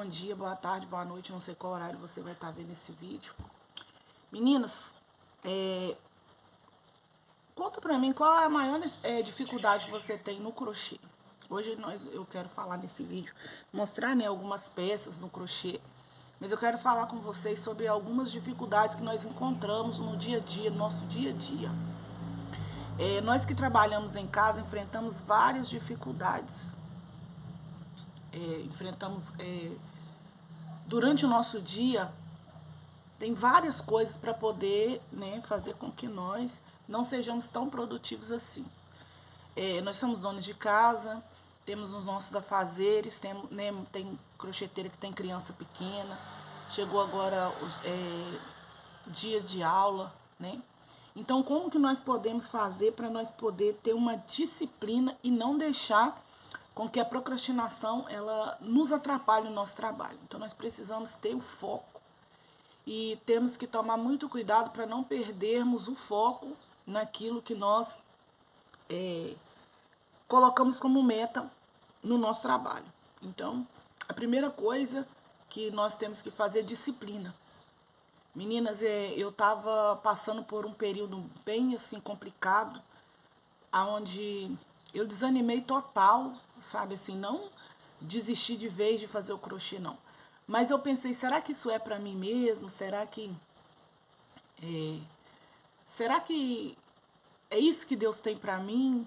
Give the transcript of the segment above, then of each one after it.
dia, boa tarde, boa noite, não sei qual horário você vai estar vendo esse vídeo. Meninas, conta pra mim qual é a maior dificuldade que você tem no crochê. Hoje eu quero falar nesse vídeo, mostrar, né, algumas peças no crochê, mas eu quero falar com vocês sobre algumas dificuldades que nós encontramos no dia a dia, no nosso dia a dia. Nós que trabalhamos em casa enfrentamos várias dificuldades. Durante o nosso dia, tem várias coisas para poder, né, fazer com que nós não sejamos tão produtivos assim. Nós somos donos de casa, temos os nossos afazeres, tem crocheteira que tem criança pequena, chegou agora os dias de aula, né? Então, como que nós podemos fazer para nós poder ter uma disciplina e não deixar com que a procrastinação ela nos atrapalhe no nosso trabalho? Então, nós precisamos ter o foco e temos que tomar muito cuidado para não perdermos o foco naquilo que nós colocamos como meta no nosso trabalho. Então, a primeira coisa que nós temos que fazer é disciplina. Meninas, eu estava passando por um período bem assim complicado, onde eu desanimei total, sabe assim, não desisti de vez de fazer o crochê, não. Mas eu pensei, será que isso é para mim mesmo? Será que é isso que Deus tem para mim?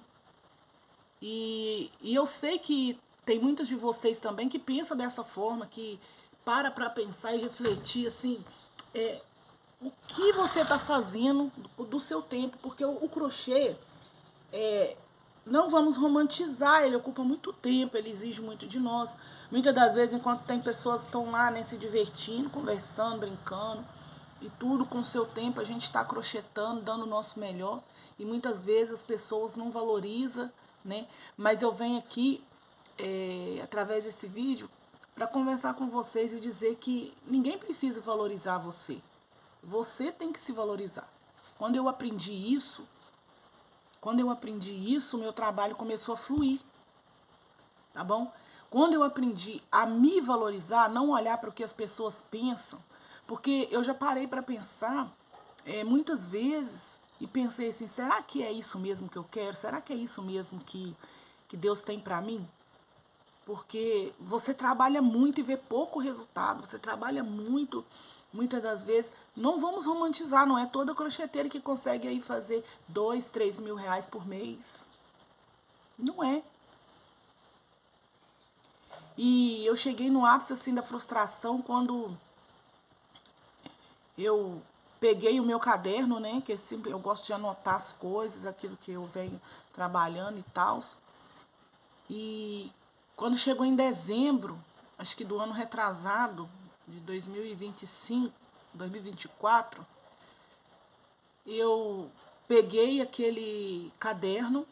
E eu sei que tem muitos de vocês também que pensam dessa forma, que para pensar e refletir assim, o que você está fazendo do seu tempo, porque o crochê, não vamos romantizar, ele ocupa muito tempo, ele exige muito de nós. Muitas das vezes, enquanto tem pessoas que estão lá, né, se divertindo, conversando, brincando, e tudo com o seu tempo, a gente está crochetando, dando o nosso melhor, e muitas vezes as pessoas não valorizam, né? Mas eu venho aqui, através desse vídeo, para conversar com vocês e dizer que ninguém precisa valorizar você. Você tem que se valorizar. Quando eu aprendi isso, meu trabalho começou a fluir, tá bom? Quando eu aprendi a me valorizar, não olhar para o que as pessoas pensam, porque eu já parei para pensar muitas vezes e pensei assim, será que é isso mesmo que eu quero? Será que é isso mesmo que Deus tem para mim? Porque você trabalha muito e vê pouco resultado, você trabalha muito, muitas das vezes. Não vamos romantizar, não é toda crocheteira que consegue aí fazer 2, 3 mil reais por mês. Não é. E eu cheguei no ápice assim da frustração quando eu peguei o meu caderno, né, que eu gosto de anotar as coisas, aquilo que eu venho trabalhando e tal. E quando chegou em dezembro, acho que do ano retrasado, de 2025, 2024, eu peguei aquele caderno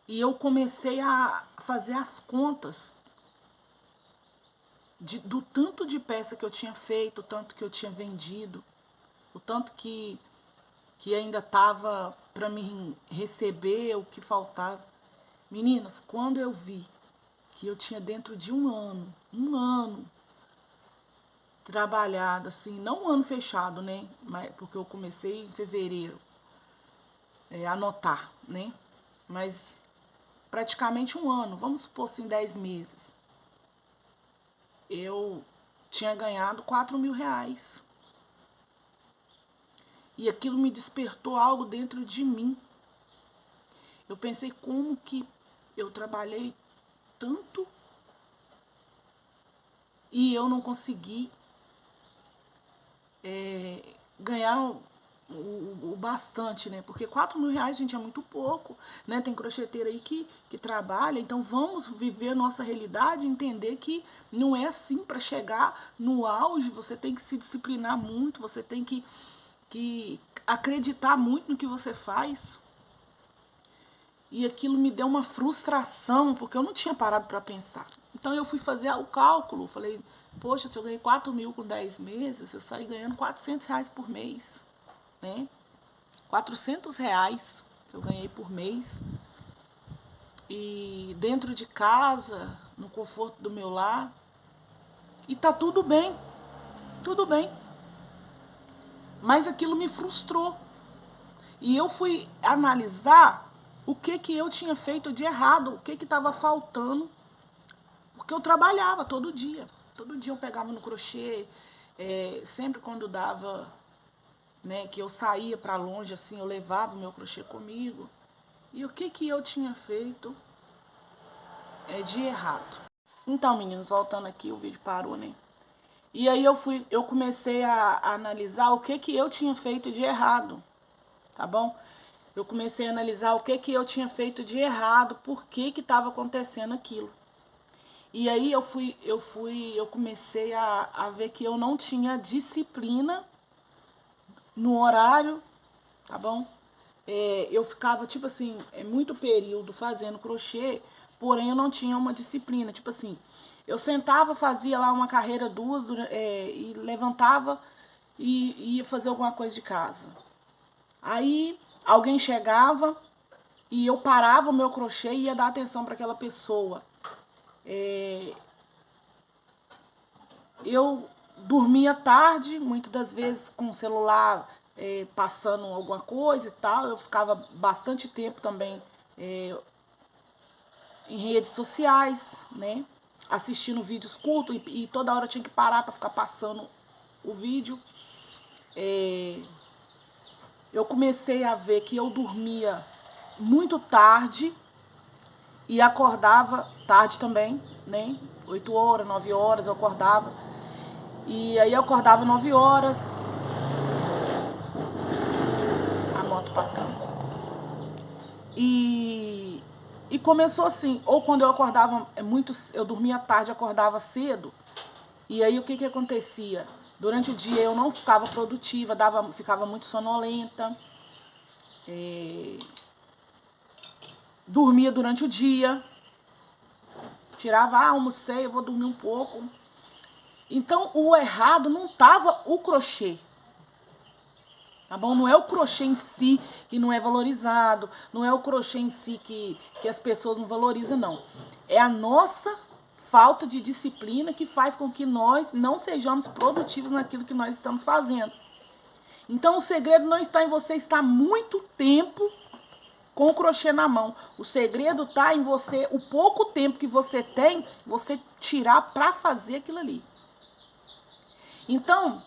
e eu comecei a fazer as contas do tanto de peça que eu tinha feito, o tanto que eu tinha vendido, o tanto que ainda estava para mim receber, o que faltava. Meninas, quando eu vi que eu tinha dentro de um ano trabalhado, assim, não um ano fechado, né? Porque eu comecei em fevereiro a anotar, né? Mas praticamente um ano, vamos supor assim, 10 meses. Eu tinha ganhado 4 mil reais. E aquilo me despertou algo dentro de mim. Eu pensei como que eu trabalhei tanto e eu não consegui ganhar o bastante, né? Porque 4 mil reais, gente, é muito pouco, né? Tem crocheteira aí que trabalha, então vamos viver a nossa realidade e entender que não é assim. Para chegar no auge, você tem que se disciplinar muito, você tem que acreditar muito no que você faz. E aquilo me deu uma frustração, porque eu não tinha parado para pensar. Então eu fui fazer o cálculo, falei, poxa, se eu ganhei 4 mil com 10 meses, eu saí ganhando 400 reais por mês, né? 400 reais que eu ganhei por mês. E dentro de casa, no conforto do meu lar. E tá tudo bem, tudo bem. Mas aquilo me frustrou. E eu fui analisar o que eu tinha feito de errado, o que estava faltando, porque eu trabalhava todo dia. Todo dia eu pegava no crochê, sempre quando dava, né, que eu saía para longe, assim, eu levava o meu crochê comigo. E o que eu tinha feito de errado. Então, meninos, voltando aqui, o vídeo parou, né? E aí eu comecei a analisar o que eu tinha feito de errado, tá bom? Eu comecei a analisar o que eu tinha feito de errado, por que estava acontecendo aquilo. E aí eu comecei a ver que eu não tinha disciplina no horário, tá bom? Eu ficava, tipo assim, muito período fazendo crochê, porém eu não tinha uma disciplina. Tipo assim, eu sentava, fazia lá uma carreira, duas, e levantava e ia fazer alguma coisa de casa. Aí alguém chegava e eu parava o meu crochê e ia dar atenção para aquela pessoa. Eu dormia tarde, muitas das vezes com o celular passando alguma coisa e tal. Eu ficava bastante tempo também em redes sociais, né? Assistindo vídeos curtos e toda hora eu tinha que parar para ficar passando o vídeo. Eu comecei a ver que eu dormia muito tarde e acordava tarde também, né? 8 horas, 9 horas eu acordava. E aí eu acordava 9 horas, a moto passando. E começou assim, ou quando eu acordava eu dormia tarde, acordava cedo. E aí o que acontecia? Durante o dia eu não ficava produtiva, ficava muito sonolenta. Dormia durante o dia. Tirava, almocei, eu vou dormir um pouco. Então o errado não estava o crochê. Tá bom? Não é o crochê em si que não é valorizado, não é o crochê em si que as pessoas não valorizam, não. É a nossa falta de disciplina que faz com que nós não sejamos produtivos naquilo que nós estamos fazendo. Então o segredo não está em você estar muito tempo com o crochê na mão. O segredo está em você, o pouco tempo que você tem, você tirar para fazer aquilo ali. Então,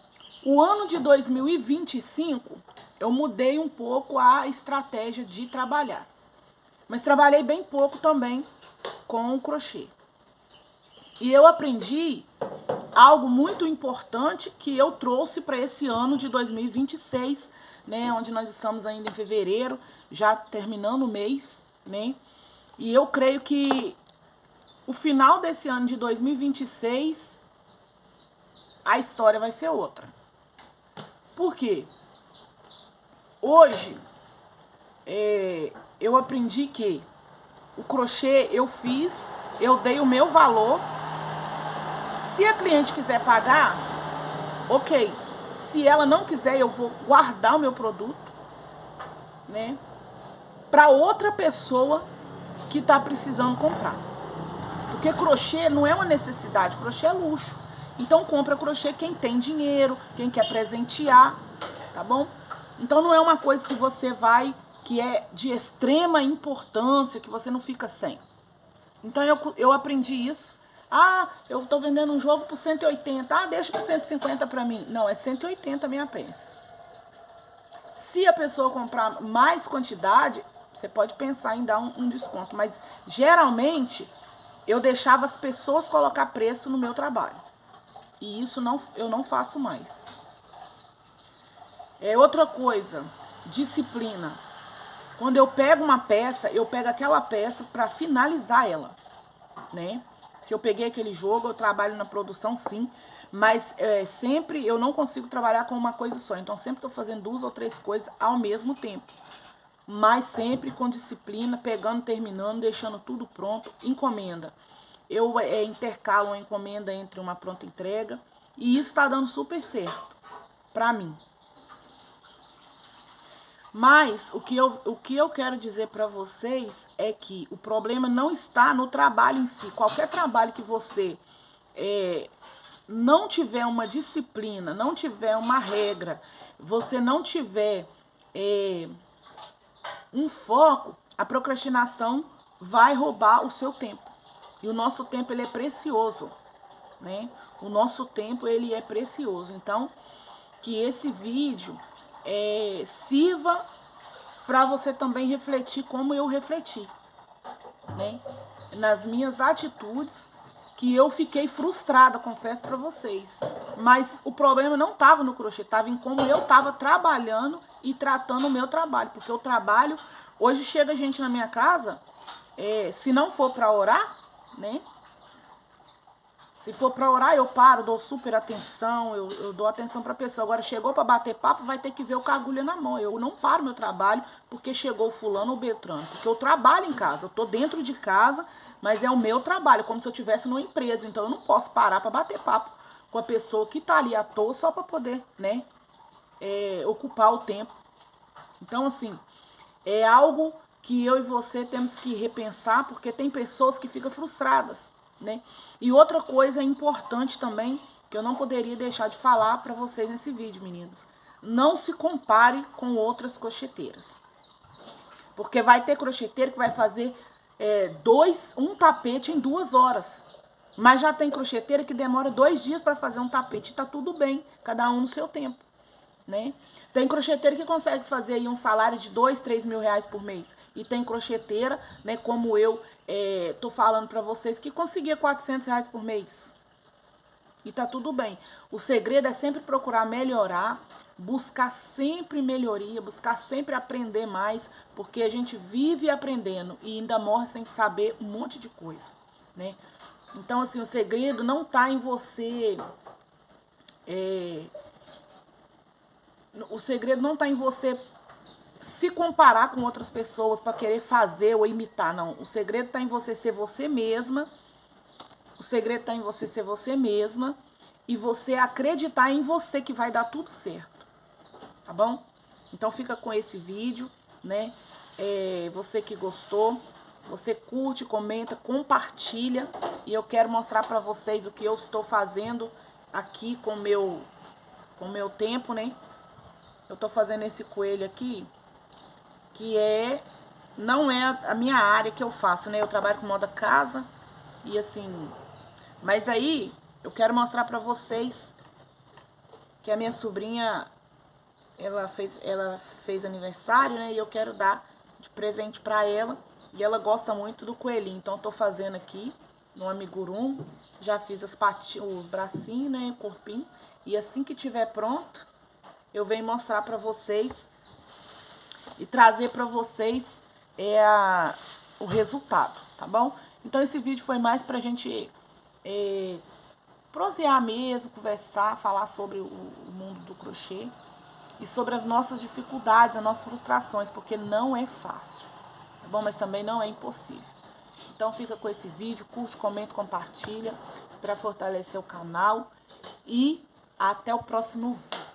o ano de 2025, eu mudei um pouco a estratégia de trabalhar. Mas trabalhei bem pouco também com o crochê. E eu aprendi algo muito importante que eu trouxe para esse ano de 2026, né, onde nós estamos ainda em fevereiro, já terminando o mês, né? E eu creio que o final desse ano de 2026 a história vai ser outra. Por quê? Hoje, eu aprendi que o crochê eu fiz, eu dei o meu valor. Se a cliente quiser pagar, ok. Se ela não quiser, eu vou guardar o meu produto, né? Para outra pessoa que está precisando comprar. Porque crochê não é uma necessidade, crochê é luxo. Então compra crochê quem tem dinheiro, quem quer presentear, tá bom? Então não é uma coisa que você vai, que é de extrema importância, que você não fica sem. Então eu aprendi isso. Ah, eu tô vendendo um jogo por 180. Ah, deixa por 150 para mim. Não, é 180 a minha peça. Se a pessoa comprar mais quantidade, você pode pensar em dar um desconto. Mas geralmente eu deixava as pessoas colocar preço no meu trabalho. E isso eu não faço mais. Outra coisa, disciplina. Quando eu pego uma peça, eu pego aquela peça para finalizar ela, né? Se eu peguei aquele jogo, eu trabalho na produção, sim. Mas sempre eu não consigo trabalhar com uma coisa só. Então sempre estou fazendo 2 ou 3 coisas ao mesmo tempo. Mas sempre com disciplina, pegando, terminando, deixando tudo pronto. Encomenda. Eu intercalo uma encomenda entre uma pronta entrega. E isso está dando super certo para mim. Mas o que eu quero dizer para vocês é que o problema não está no trabalho em si. Qualquer trabalho que você não tiver uma disciplina, não tiver uma regra, você não tiver um foco, a procrastinação vai roubar o seu tempo. E o nosso tempo, ele é precioso, né? O nosso tempo, ele é precioso. Então, que esse vídeo sirva para você também refletir como eu refleti, né? Nas minhas atitudes, que eu fiquei frustrada, confesso para vocês. Mas o problema não estava no crochê, estava em como eu estava trabalhando e tratando o meu trabalho. Porque o trabalho, hoje chega gente na minha casa, se não for para orar, né? Se for para orar, eu paro, dou super atenção, eu dou atenção para a pessoa. Agora, chegou para bater papo, vai ter que ver o cagulha na mão. Eu não paro meu trabalho porque chegou o fulano ou Beltrano. Porque eu trabalho em casa, eu tô dentro de casa, mas é o meu trabalho, como se eu estivesse numa empresa. Então, eu não posso parar para bater papo com a pessoa que tá ali à toa só para poder, né, ocupar o tempo. Então, assim, é algo que eu e você temos que repensar, porque tem pessoas que ficam frustradas, né? E outra coisa importante também, que eu não poderia deixar de falar para vocês nesse vídeo, meninos. Não se compare com outras crocheteiras. Porque vai ter crocheteiro que vai fazer um tapete em 2 horas. Mas já tem crocheteira que demora 2 dias para fazer um tapete. Tá tudo bem, cada um no seu tempo, né? Tem crocheteira que consegue fazer aí um salário de 2, 3 mil reais por mês. E tem crocheteira, né, como eu tô falando pra vocês, que conseguia 400 reais por mês. E tá tudo bem. O segredo é sempre procurar melhorar, buscar sempre melhoria, buscar sempre aprender mais, porque a gente vive aprendendo e ainda morre sem saber um monte de coisa, né? Então, assim, o segredo não tá em você... O segredo não está em você se comparar com outras pessoas para querer fazer ou imitar, não. O segredo está em você ser você mesma. O segredo está em você ser você mesma e você acreditar em você que vai dar tudo certo, tá bom? Então fica com esse vídeo, né? Você que gostou, você curte, comenta, compartilha. E eu quero mostrar para vocês o que eu estou fazendo aqui com o meu tempo, né? Eu tô fazendo esse coelho aqui, que não é a minha área que eu faço, né? Eu trabalho com moda casa e assim... Mas aí, eu quero mostrar pra vocês que a minha sobrinha, ela fez aniversário, né? E eu quero dar de presente pra ela. E ela gosta muito do coelhinho. Então, eu tô fazendo aqui no amigurumi. Já fiz os bracinhos, né? O corpinho. E assim que tiver pronto, eu venho mostrar pra vocês e trazer pra vocês o resultado, tá bom? Então esse vídeo foi mais pra gente prosear mesmo, conversar, falar sobre o mundo do crochê e sobre as nossas dificuldades, as nossas frustrações, porque não é fácil, tá bom? Mas também não é impossível. Então fica com esse vídeo, curte, comenta, compartilha pra fortalecer o canal e até o próximo vídeo.